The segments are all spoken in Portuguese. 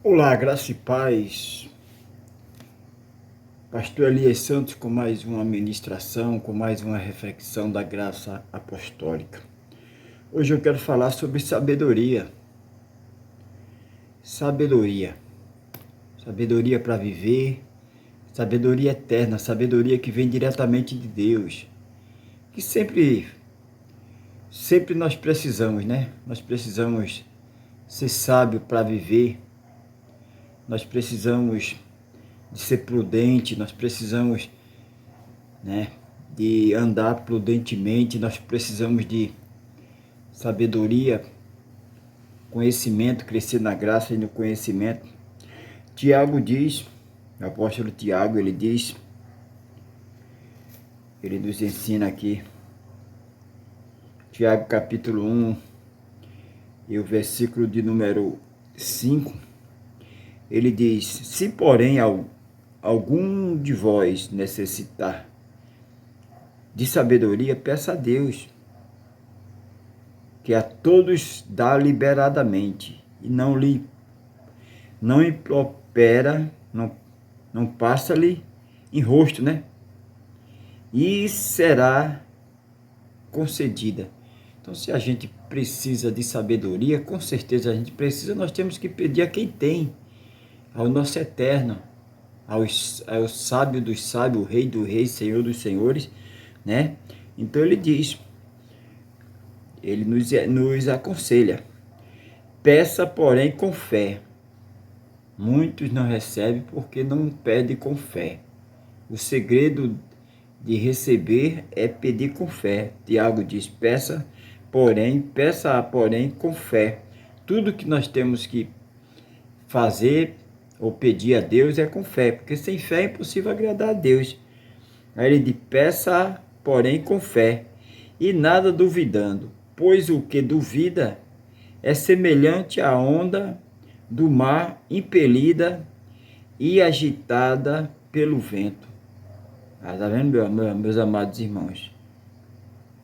Olá, graça e paz. Pastor Elias Santos com mais uma ministração, com mais uma reflexão da graça apostólica. Hoje eu quero falar sobre sabedoria. Sabedoria. Sabedoria para viver, sabedoria eterna, sabedoria que vem diretamente de Deus. Que sempre nós precisamos, né? Nós precisamos ser sábio para viver. Nós precisamos de ser prudente, nós precisamos, né, de andar prudentemente, nós precisamos de sabedoria, conhecimento, crescer na graça e no conhecimento. Tiago diz, o apóstolo Tiago, ele nos ensina aqui, Tiago capítulo 1, e o versículo de número 5, ele diz: se porém algum de vós necessitar de sabedoria, peça a Deus, que a todos dá liberadamente, e não impropera, não passa-lhe em rosto, né? E será concedida. Então, se a gente precisa de sabedoria, com certeza a gente precisa, nós temos que pedir a quem tem, ao nosso eterno, ao sábio dos sábios, o rei dos reis, senhor dos senhores, né? Então ele diz, ele nos aconselha: peça, porém, com fé. Muitos não recebem porque não pedem com fé. O segredo de receber é pedir com fé. Tiago diz: peça, porém, com fé. Tudo que nós temos que fazer ou pedir a Deus é com fé, porque sem fé é impossível agradar a Deus. Aí ele diz: peça, porém, com fé, e nada duvidando, pois o que duvida é semelhante à onda do mar, impelida e agitada pelo vento. Está vendo, meus amados irmãos?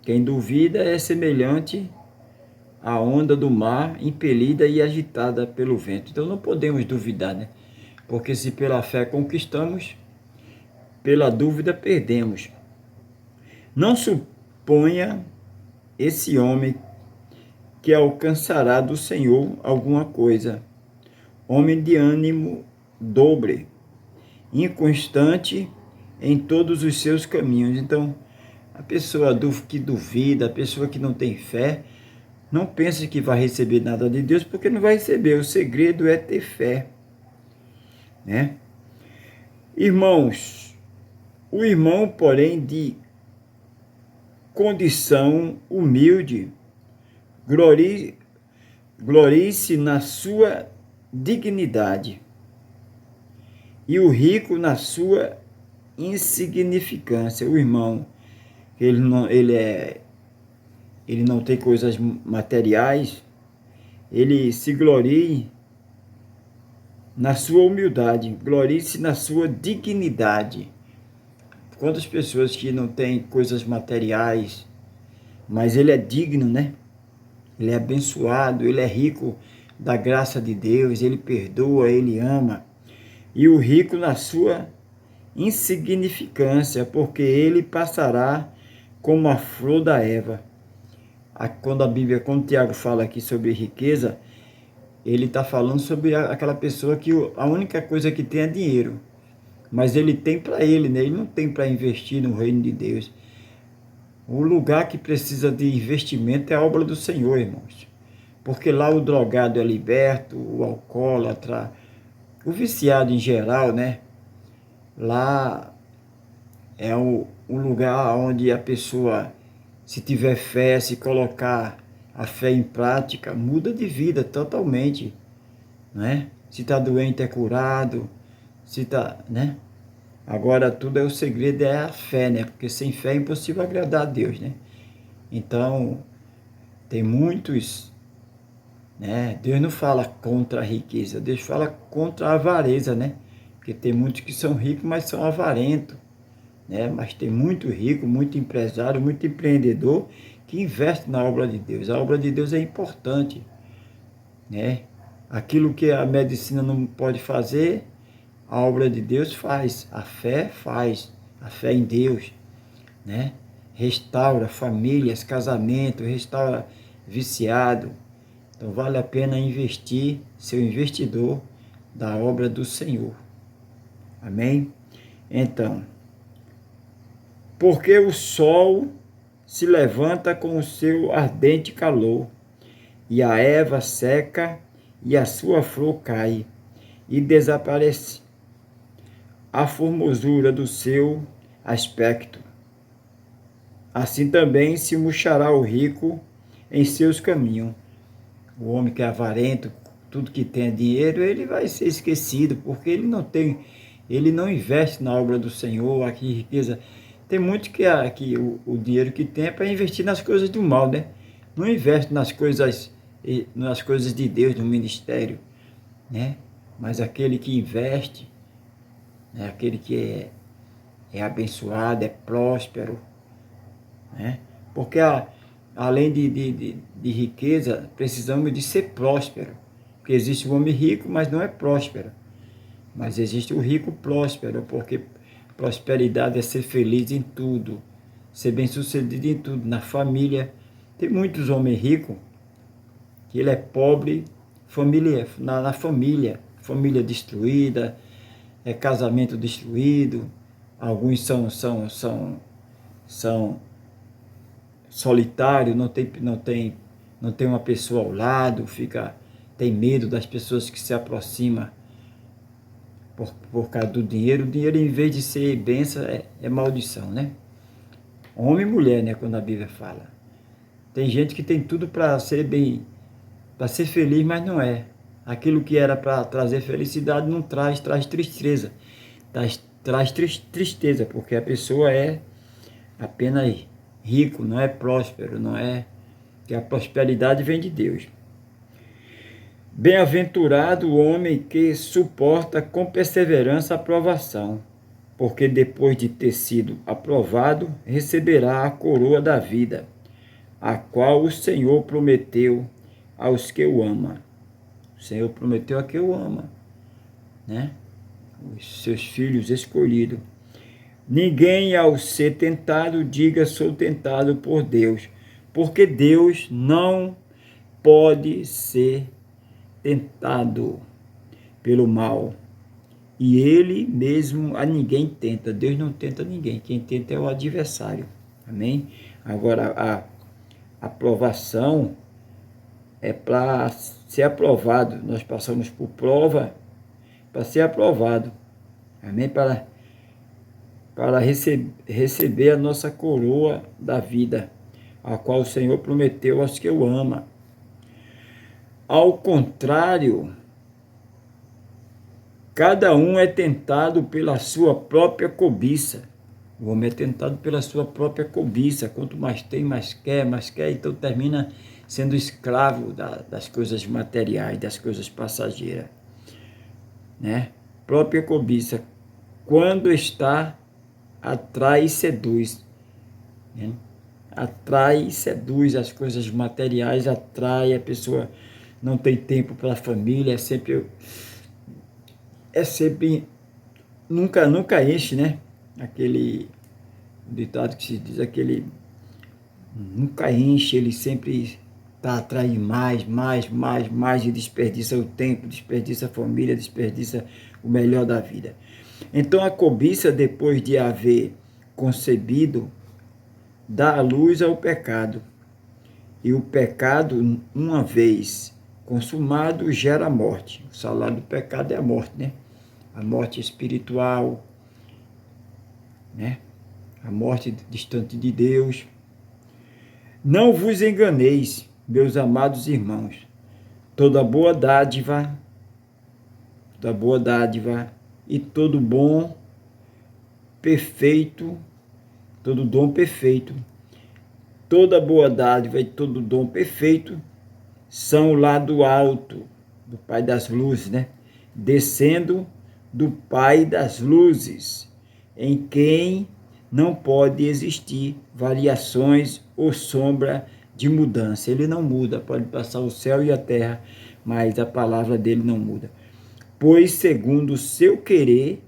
Quem duvida é semelhante à onda do mar, impelida e agitada pelo vento. Então não podemos duvidar, né? Porque se pela fé conquistamos, pela dúvida perdemos. Não suponha esse homem que alcançará do Senhor alguma coisa. Homem de ânimo dobre, inconstante em todos os seus caminhos. Então, a pessoa que duvida, a pessoa que não tem fé, não pensa que vai receber nada de Deus, porque não vai receber. O segredo é ter fé, né? Irmãos, o irmão, porém, de condição humilde, glorie-se na sua dignidade, e o rico na sua insignificância. O irmão, ele não tem coisas materiais, ele se glorie na sua humildade, glorie-se na sua dignidade. Quantas pessoas que não têm coisas materiais, mas ele é digno, né? Ele é abençoado, ele é rico da graça de Deus, ele perdoa, ele ama. E o rico na sua insignificância, porque ele passará como a flor da erva. Quando Tiago fala aqui sobre riqueza, ele está falando sobre aquela pessoa que a única coisa que tem é dinheiro. Mas ele tem para ele, né? Ele não tem para investir no reino de Deus. O lugar que precisa de investimento é a obra do Senhor, irmãos. Porque lá o drogado é liberto, o alcoólatra, o viciado em geral, né? Lá é o lugar onde a pessoa, se tiver fé, se colocar a fé em prática, muda de vida totalmente, né? Se está doente é curado, se está, né? Agora tudo o segredo é a fé, né? Porque sem fé é impossível agradar a Deus, né? Então, tem muitos, né? Deus não fala contra a riqueza, Deus fala contra a avareza, né? Porque tem muitos que são ricos, mas são avarentos, né? Mas tem muito rico, muito empresário, muito empreendedor que investe na obra de Deus. A obra de Deus é importante, né? Aquilo que a medicina não pode fazer, a obra de Deus faz. A fé faz. A fé em Deus, né? Restaura famílias, casamento, restaura viciado. Então vale a pena investir, ser o investidor da obra do Senhor. Amém? Então, porque o sol se levanta com o seu ardente calor, e a erva seca e a sua flor cai, e desaparece a formosura do seu aspecto. Assim também se murchará o rico em seus caminhos. O homem que é avarento, tudo que tem é dinheiro, ele vai ser esquecido, porque ele não investe na obra do Senhor, aqui riqueza. Tem muito que o dinheiro que tem é para investir nas coisas do mal, né? Não investe nas coisas de Deus, no ministério, né? Mas aquele que investe, né? Aquele que é abençoado, é próspero, né? Porque além de riqueza, precisamos de ser próspero. Porque existe o homem rico, mas não é próspero. Mas existe o rico próspero, porque prosperidade é ser feliz em tudo, ser bem-sucedido em tudo, na família. Tem muitos homens ricos que ele é pobre, na família, família destruída, casamento destruído, alguns são solitários, não tem uma pessoa ao lado, tem medo das pessoas que se aproximam por causa do dinheiro. O dinheiro, em vez de ser bênção, é maldição, né? Homem e mulher, né? Quando a Bíblia fala. Tem gente que tem tudo para ser feliz, mas não é. Aquilo que era para trazer felicidade não traz tristeza. Traz tristeza, porque a pessoa é apenas rico, não é próspero, não é. Que a prosperidade vem de Deus. Bem-aventurado o homem que suporta com perseverança a provação, porque depois de ter sido aprovado, receberá a coroa da vida, a qual o Senhor prometeu aos que o amam. O Senhor prometeu a quem o ama, né? Os seus filhos escolhidos. Ninguém, ao ser tentado, diga: sou tentado por Deus, porque Deus não pode ser tentado pelo mal, e ele mesmo a ninguém tenta. Deus não tenta ninguém, quem tenta é o adversário. Amém? Agora, a aprovação é para ser aprovado. Nós passamos por prova para ser aprovado. Amém? Para receber a nossa coroa da vida, a qual o Senhor prometeu aos que o amam. Ao contrário, cada um é tentado pela sua própria cobiça. O homem é tentado pela sua própria cobiça. Quanto mais tem, mais quer, então termina sendo escravo das coisas materiais, das coisas passageiras, né? Própria cobiça, quando está, atrai e seduz, né? Atrai e seduz as coisas materiais, atrai, a pessoa não tem tempo para a família, nunca enche, né? Aquele ditado que se diz, nunca enche, ele sempre está atrás de mais, e desperdiça o tempo, desperdiça a família, desperdiça o melhor da vida. Então a cobiça, depois de haver concebido, dá a luz ao pecado, e o pecado, uma vez consumado, gera a morte. O salário do pecado é a morte, né? A morte espiritual, né? A morte distante de Deus. Não vos enganeis, meus amados irmãos. Toda boa dádiva e todo bom, perfeito, todo dom perfeito, toda boa dádiva e todo dom perfeito são lá do alto, do Pai das luzes, né? Descendo do Pai das luzes, em quem não pode existir variações ou sombra de mudança. Ele não muda, pode passar o céu e a terra, mas a palavra dele não muda. Pois, segundo o seu querer,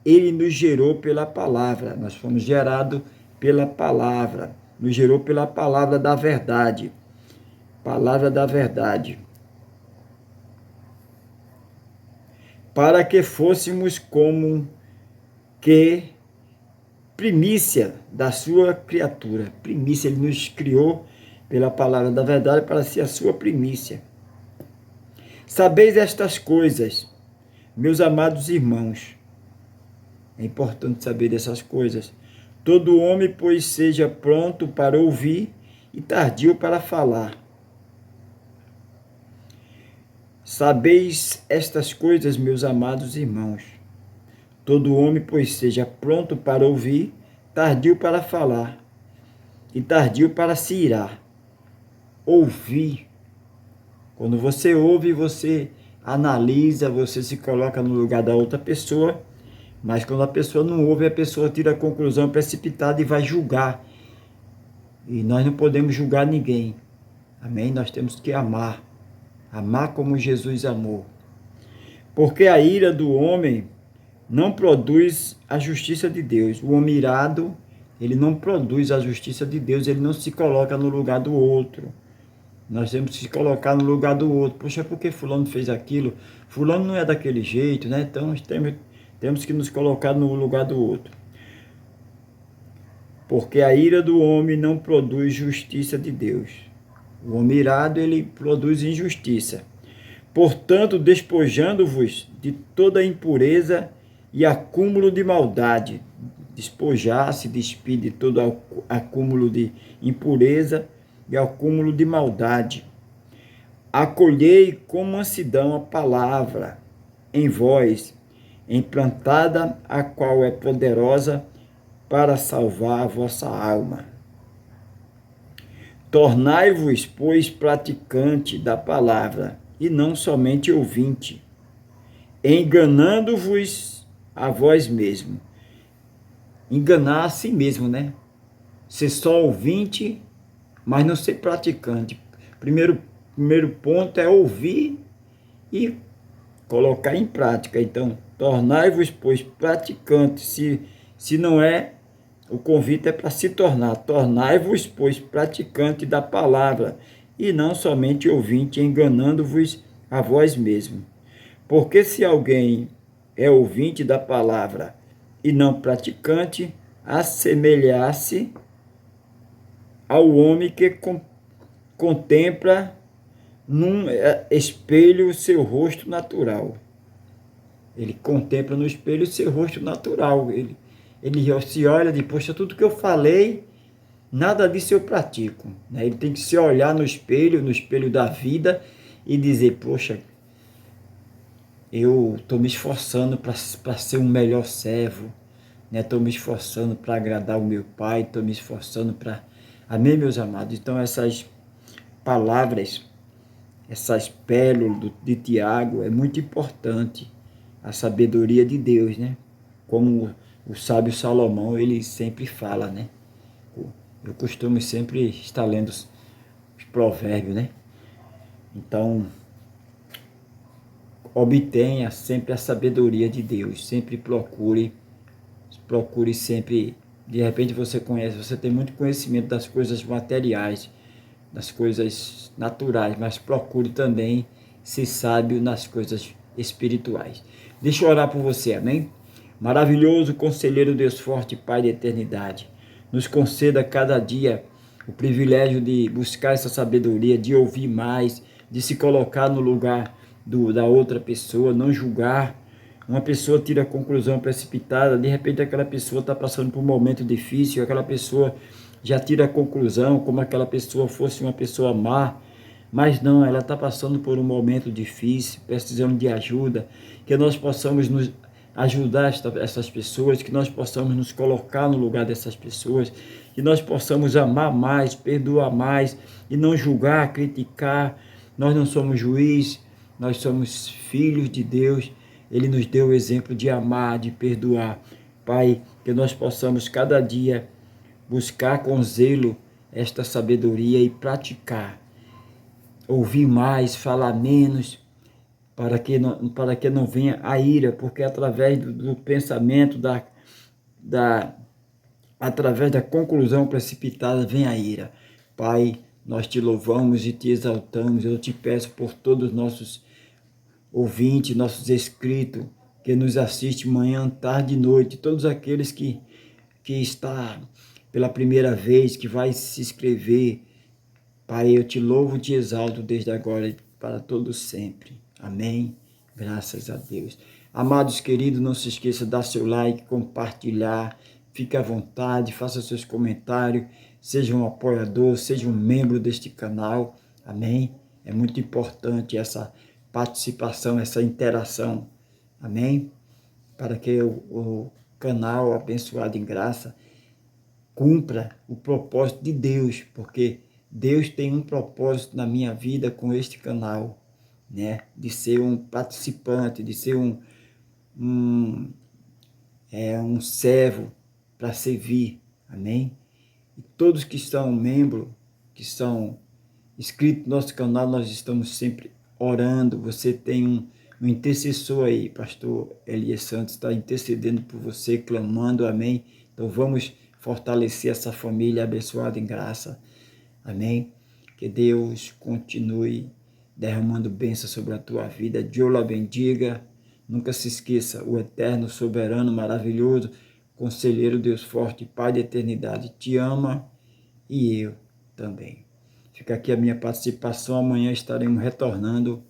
ele nos gerou pela palavra. Nós fomos gerados pela palavra. Nos gerou pela palavra da verdade. Palavra da verdade. Para que fôssemos como que primícia da sua criatura. Primícia, ele nos criou pela palavra da verdade para ser a sua primícia. Sabeis estas coisas, meus amados irmãos. É importante saber dessas coisas. Todo homem, pois, seja pronto para ouvir e tardio para falar. Sabeis estas coisas, meus amados irmãos. Todo homem, pois, seja pronto para ouvir, tardio para falar e tardio para se irar. Ouvir. Quando você ouve, você analisa, você se coloca no lugar da outra pessoa, mas quando a pessoa não ouve, a pessoa tira a conclusão precipitada e vai julgar. E nós não podemos julgar ninguém. Amém? Nós temos que amar. Amar como Jesus amou. Porque a ira do homem não produz a justiça de Deus. O homem irado, ele não produz a justiça de Deus, ele não se coloca no lugar do outro. Nós temos que se colocar no lugar do outro. Poxa, por que fulano fez aquilo? Fulano não é daquele jeito, né? Então, temos que nos colocar no lugar do outro. Porque a ira do homem não produz justiça de Deus. O homem irado, ele produz injustiça. Portanto, despojando-vos de toda impureza e acúmulo de maldade. Despojar-se, despir de todo acúmulo de impureza e acúmulo de maldade. Acolhei com mansidão a palavra em vós, implantada, a qual é poderosa para salvar a vossa alma. Tornai-vos, pois, praticante da palavra, e não somente ouvinte, enganando-vos a vós mesmo. Enganar a si mesmo, né? Ser só ouvinte, mas não ser praticante. Primeiro ponto é ouvir e colocar em prática. Então, tornai-vos, pois, praticantes. Se não é, o convite é para se tornar. Tornai-vos, pois, praticante da palavra, e não somente ouvinte, enganando-vos a vós mesmos. Porque se alguém é ouvinte da palavra e não praticante, assemelhar-se ao homem que contempla num espelho o seu rosto natural. Ele contempla no espelho o seu rosto natural. Ele se olha e diz, poxa, tudo que eu falei, nada disso eu pratico. Ele tem que se olhar no espelho da vida e dizer, poxa, eu estou me esforçando para ser um melhor servo, estou me esforçando para agradar o meu Pai, estou me esforçando para... Amém, meus amados? Então, essas palavras, essas pérolas de Tiago, é muito importante a sabedoria de Deus, né? Como o sábio Salomão, ele sempre fala, né? Eu costumo sempre estar lendo os provérbios, né? Então, obtenha sempre a sabedoria de Deus, sempre procure sempre, de repente você tem muito conhecimento das coisas materiais, das coisas naturais, mas procure também ser sábio nas coisas espirituais. Deixa eu orar por você, amém? Maravilhoso conselheiro Deus forte, Pai da eternidade, nos conceda cada dia o privilégio de buscar essa sabedoria, de ouvir mais, de se colocar no lugar da outra pessoa, não julgar. Uma pessoa tira a conclusão precipitada, de repente aquela pessoa está passando por um momento difícil, aquela pessoa já tira a conclusão como aquela pessoa fosse uma pessoa má, mas não, ela está passando por um momento difícil, precisando de ajuda, que nós possamos nos ajudar essas pessoas, que nós possamos nos colocar no lugar dessas pessoas, que nós possamos amar mais, perdoar mais e não julgar, criticar. Nós não somos juiz, nós somos filhos de Deus. Ele nos deu o exemplo de amar, de perdoar. Pai, que nós possamos cada dia buscar com zelo esta sabedoria e praticar. Ouvir mais, falar menos, para que não venha a ira, porque através do pensamento, através da conclusão precipitada, vem a ira. Pai, nós te louvamos e te exaltamos. Eu te peço por todos os nossos ouvintes, nossos inscritos, que nos assistem manhã, tarde e noite, todos aqueles que está pela primeira vez, que vai se inscrever. Pai, eu te louvo e te exalto desde agora e para todos sempre. Amém. Graças a Deus. Amados queridos, não se esqueça de dar seu like, compartilhar. Fique à vontade, faça seus comentários. Seja um apoiador, seja um membro deste canal. Amém. É muito importante essa participação, essa interação. Amém. Para que o canal Abençoado em Graça cumpra o propósito de Deus, porque Deus tem um propósito na minha vida com este canal, né? De ser um participante, de ser um servo para servir, amém? E todos que são membros, que são inscritos no nosso canal, nós estamos sempre orando. Você tem um intercessor aí, pastor Elias Santos, está intercedendo por você, clamando, amém? Então vamos fortalecer essa família abençoada em graça, amém? Que Deus continue derramando bênção sobre a tua vida. Deus la bendiga. Nunca se esqueça, o eterno, soberano, maravilhoso, conselheiro, Deus forte, Pai da eternidade, te ama e eu também. Fica aqui a minha participação. Amanhã estaremos retornando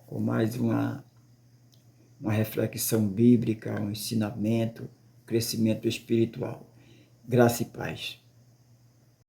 com mais uma reflexão bíblica, um ensinamento, crescimento espiritual. Graça e paz.